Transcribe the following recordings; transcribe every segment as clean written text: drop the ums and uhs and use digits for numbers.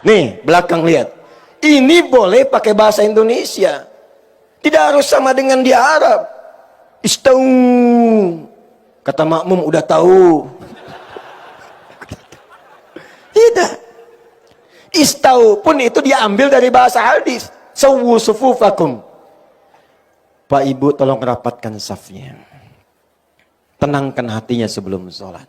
Nih, belakang lihat. Ini boleh pakai bahasa Indonesia. Tidak harus sama dengan di Arab. Istau. Kata makmum udah tahu. Tidak. Istau pun itu diambil dari bahasa hadis. Sawu sufufakum. Pak Ibu tolong rapatkan safnya. Tenangkan hatinya sebelum sholat.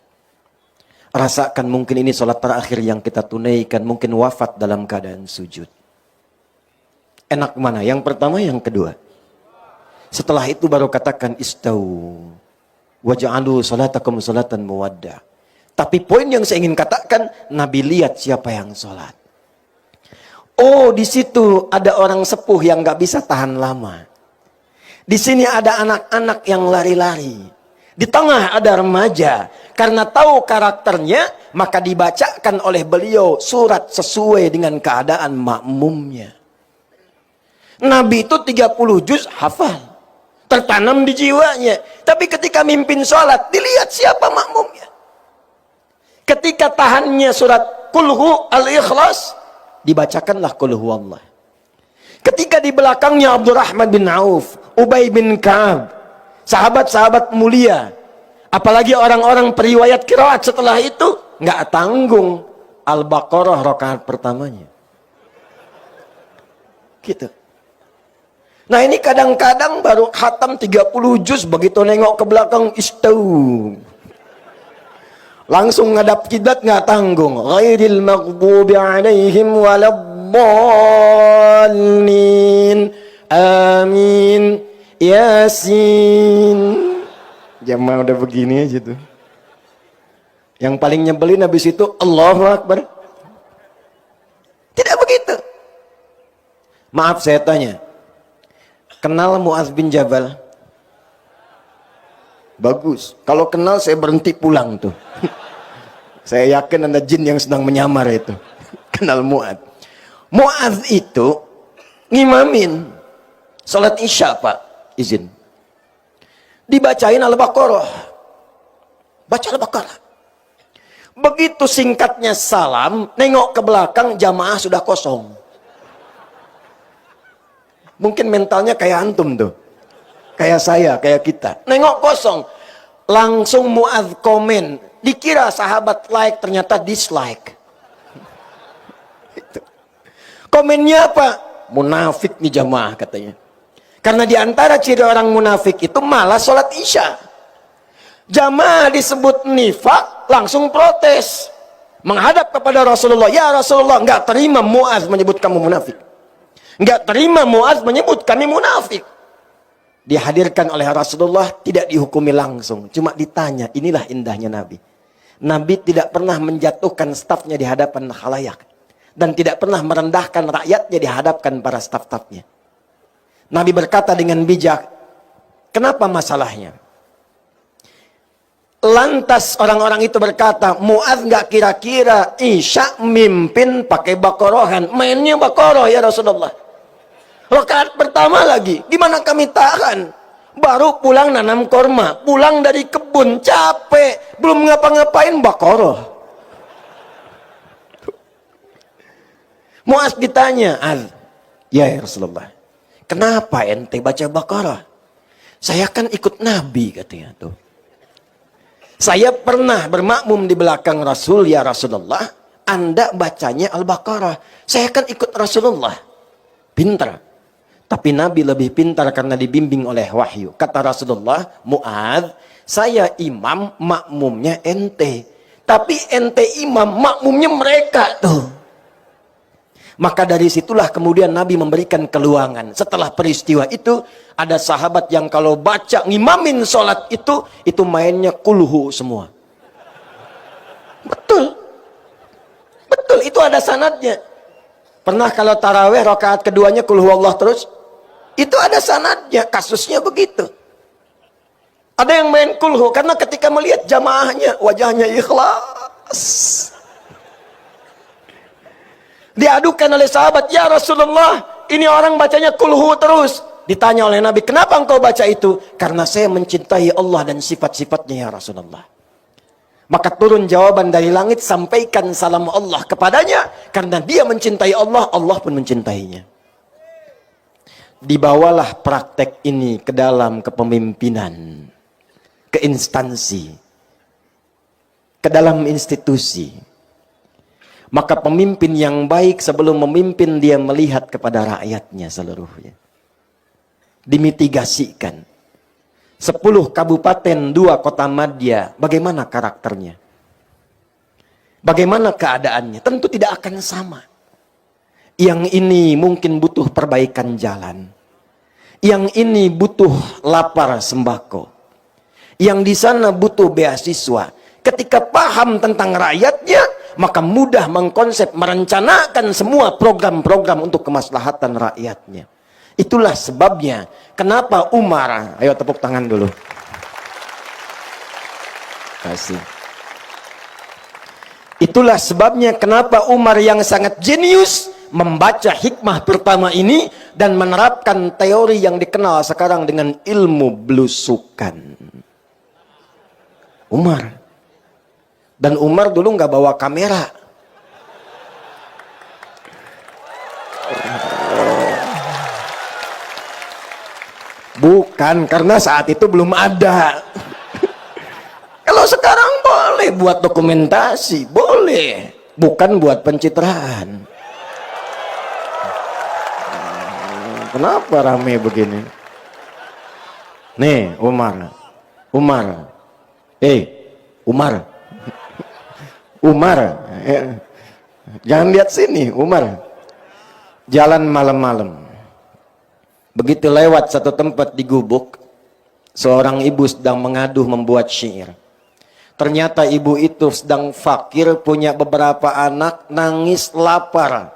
Rasakan mungkin ini sholat terakhir yang kita tunaikan. Mungkin wafat dalam keadaan sujud. Enak mana? Yang pertama, yang kedua. Setelah itu baru katakan istau. Waja'alu salatakum salatan muwadda. Tapi poin yang saya ingin katakan, Nabi lihat siapa yang sholat. Oh, di situ ada orang sepuh yang gak bisa tahan lama. Di sini ada anak-anak yang lari-lari. Di tengah ada remaja. Karena tahu karakternya, maka dibacakan oleh beliau surat sesuai dengan keadaan makmumnya. Nabi itu 30 juz hafal. Tertanam di jiwanya. Tapi ketika mimpin sholat, dilihat siapa makmumnya. Ketika tahannya surat Kulhu al-Ikhlas, dibacakanlah Kulhu Allah. Ketika di belakangnya Abdurrahman bin Auf, Ubay bin Ka'ab, sahabat-sahabat mulia, apalagi orang-orang periwayat qiraat setelah itu, nggak tanggung Al-Baqarah rakaat pertamanya. Gitu. Nah ini kadang-kadang baru khatam 30 juz, begitu nengok ke belakang istau. Langsung ngadap kiblat nggak tanggung. Ghairil maghdubi alaihim waladdallin. Amin. Yasin. Jamaah udah begini aja tuh. Yang paling nyebelin habis itu Allahu Akbar. Tidak begitu. Maaf saya tanya. Kenal Mu'adz bin Jabal? Bagus. Kalau kenal saya berhenti pulang tuh. Saya yakin ada jin yang sedang menyamar itu. Kenal Mu'adz. Mu'adz itu ngimamin salat Isya, Pak. Izin. Dibacain Al-Baqarah. Baca Al-Baqarah. Begitu singkatnya salam, nengok ke belakang jamaah sudah kosong. Mungkin mentalnya kayak antum tuh. Kayak saya, kayak kita. Nengok kosong. Langsung Mu'adz komen. Dikira sahabat like, ternyata dislike. Komennya apa? Munafik nih jamaah katanya. Karena diantara ciri orang munafik itu malah sholat Isya. Jamaah disebut nifak, langsung protes. Menghadap kepada Rasulullah. Ya Rasulullah, nggak terima Mu'adz menyebut kamu munafik. Nggak terima Mu'adz menyebut kami munafik. Dihadirkan oleh Rasulullah, tidak dihukumi langsung. Cuma ditanya, inilah indahnya Nabi. Nabi tidak pernah menjatuhkan stafnya di hadapan khalayak. Dan tidak pernah merendahkan rakyatnya di hadapan para staf-stafnya. Nabi berkata dengan bijak, kenapa masalahnya? Lantas orang-orang itu berkata, Mu'adz nggak kira-kira Isya mimpin pakai Baqarahan. Mainnya Baqarah ya Rasulullah. Rakaat pertama lagi, gimana kami tahan? Baru pulang nanam korma, pulang dari kebun, capek, belum ngapa-ngapain Baqarah. Mu'adz ditanya, ya Rasulullah, kenapa ente baca Baqarah? Saya kan ikut Nabi katanya tuh. Saya pernah bermakmum di belakang Rasul, ya Rasulullah, Anda bacanya Al-Baqarah. Saya kan ikut Rasulullah. Pintar. Tapi Nabi lebih pintar karena dibimbing oleh wahyu. Kata Rasulullah, Mu'adz, saya imam, makmumnya ente. Tapi ente imam, makmumnya mereka tuh. Maka dari situlah kemudian Nabi memberikan keluangan. Setelah peristiwa itu, ada sahabat yang kalau baca ngimamin sholat itu mainnya kulhu semua. Betul. Betul, itu ada sanadnya. Pernah kalau taraweh rakaat keduanya kulhu Allah terus? Itu ada sanadnya, kasusnya begitu. Ada yang main kulhu, karena ketika melihat jamaahnya, wajahnya ikhlas. Diadukan oleh sahabat, ya Rasulullah, ini orang bacanya kulhu terus. Ditanya oleh Nabi, kenapa engkau baca itu? Karena saya mencintai Allah dan sifat-sifatnya ya Rasulullah. Maka turun jawaban dari langit, sampaikan salam Allah kepadanya. Karena dia mencintai Allah, Allah pun mencintainya. Dibawalah praktek ini ke dalam kepemimpinan, ke instansi, ke dalam institusi. Maka pemimpin yang baik sebelum memimpin dia melihat kepada rakyatnya seluruhnya. Dimitigasikan. 10 kabupaten, 2 kota madya, bagaimana karakternya? Bagaimana keadaannya? Tentu tidak akan sama. Yang ini mungkin butuh perbaikan jalan. Yang ini butuh lapar sembako. Yang di sana butuh beasiswa. Ketika paham tentang rakyatnya, maka mudah mengkonsep, merencanakan semua program-program untuk kemaslahatan rakyatnya. Itulah sebabnya kenapa Umar, ayo tepuk tangan dulu. Kasih. Itulah sebabnya kenapa Umar yang sangat jenius membaca hikmah pertama ini dan menerapkan teori yang dikenal sekarang dengan ilmu belusukan. Umar. Dan Umar dulu nggak bawa kamera. Bukan, karena saat itu belum ada. Kalau sekarang boleh buat dokumentasi, boleh. Bukan buat pencitraan. Kenapa rame begini? Nih, Umar. Umar. Umar. Umar. Jangan lihat sini, Umar. Jalan malam-malam. Begitu lewat satu tempat di Gubuk, seorang ibu sedang mengaduh membuat syair. Ternyata ibu itu sedang fakir, punya beberapa anak, nangis lapar.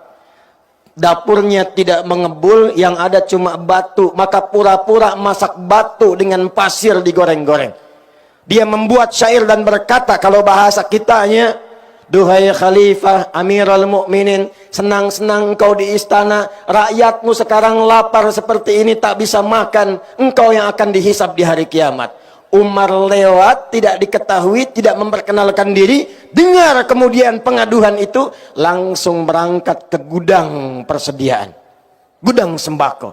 Dapurnya tidak mengebul, yang ada cuma batu. Maka pura-pura masak batu dengan pasir digoreng-goreng. Dia membuat syair dan berkata, kalau bahasa kitanya, duhai Khalifah Amirul Mukminin, senang-senang engkau di istana, rakyatmu sekarang lapar seperti ini tak bisa makan, engkau yang akan dihisab di hari kiamat. Umar lewat, tidak diketahui, tidak memperkenalkan diri, dengar kemudian pengaduhan itu, langsung berangkat ke gudang persediaan, gudang sembako,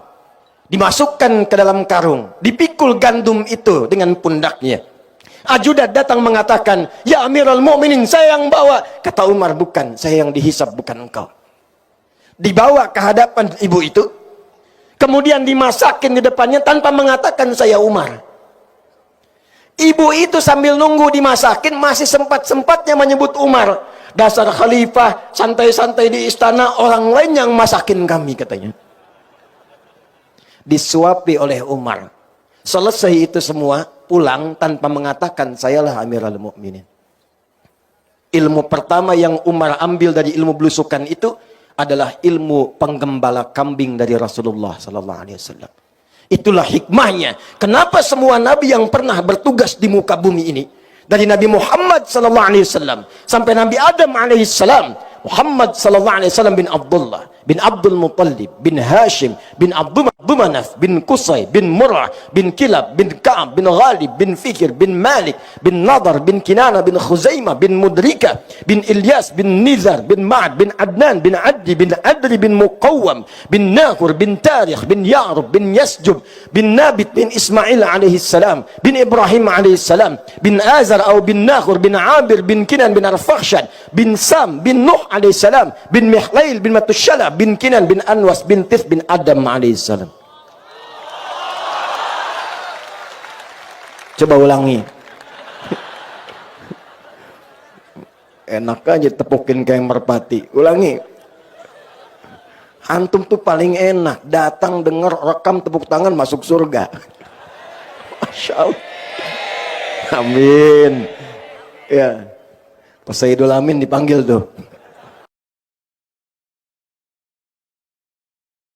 dimasukkan ke dalam karung, dipikul gandum itu dengan pundaknya. Ajudan datang mengatakan, ya Amirul Mukminin, saya yang bawa. Kata Umar, bukan, saya yang dihisab, bukan engkau. Dibawa ke hadapan ibu itu, kemudian dimasakin di depannya tanpa mengatakan saya Umar. Ibu itu sambil nunggu dimasakin masih sempat-sempatnya menyebut Umar. Dasar khalifah, santai-santai di istana, orang lain yang masakin kami, katanya. Disuapi oleh Umar. Selesai itu semua, pulang tanpa mengatakan sayalah Amirul Mukminin. Ilmu pertama yang Umar ambil dari ilmu belusukan itu adalah ilmu penggembala kambing dari Rasulullah sallallahu alaihi wasallam. Itulah hikmahnya. Kenapa semua nabi yang pernah bertugas di muka bumi ini, dari Nabi Muhammad sallallahu alaihi wasallam sampai Nabi Adam alaihi salam, Muhammad sallallahu alaihi wasallam bin Abdullah bin Abdul Muttalib bin Hashim bin Abdul Manaf bin Qusay bin Murrah bin Kilab bin Ka'ab bin Ghalib bin Fikir bin Malik bin Nadar bin Kinana bin Khuzaimah bin Mudrika bin Ilyas bin Nizar bin Ma'ad bin Adnan bin Addi bin Adri bin Muqawwam bin Nahur bin Tarikh bin Ya'rub bin Yasjub bin Nabit bin Ismail alaihi salam bin Ibrahim alaihi salam bin Azar atau bin Nahur bin Abir bin Kinan bin Arfakhshad bin Sam bin Nuh alaihi salam bin Mihlail bin Matushala bin Kinan bin Anwas bin Tif bin Adam alaihi salam. Coba ulangi. Enak aja tepukin kayak merpati. Ulangi. Antum tuh paling enak. Datang, denger, rekam, tepuk tangan, masuk surga. Masya Allah. Amin. Ya. Pas Sayyidul Amin dipanggil tuh.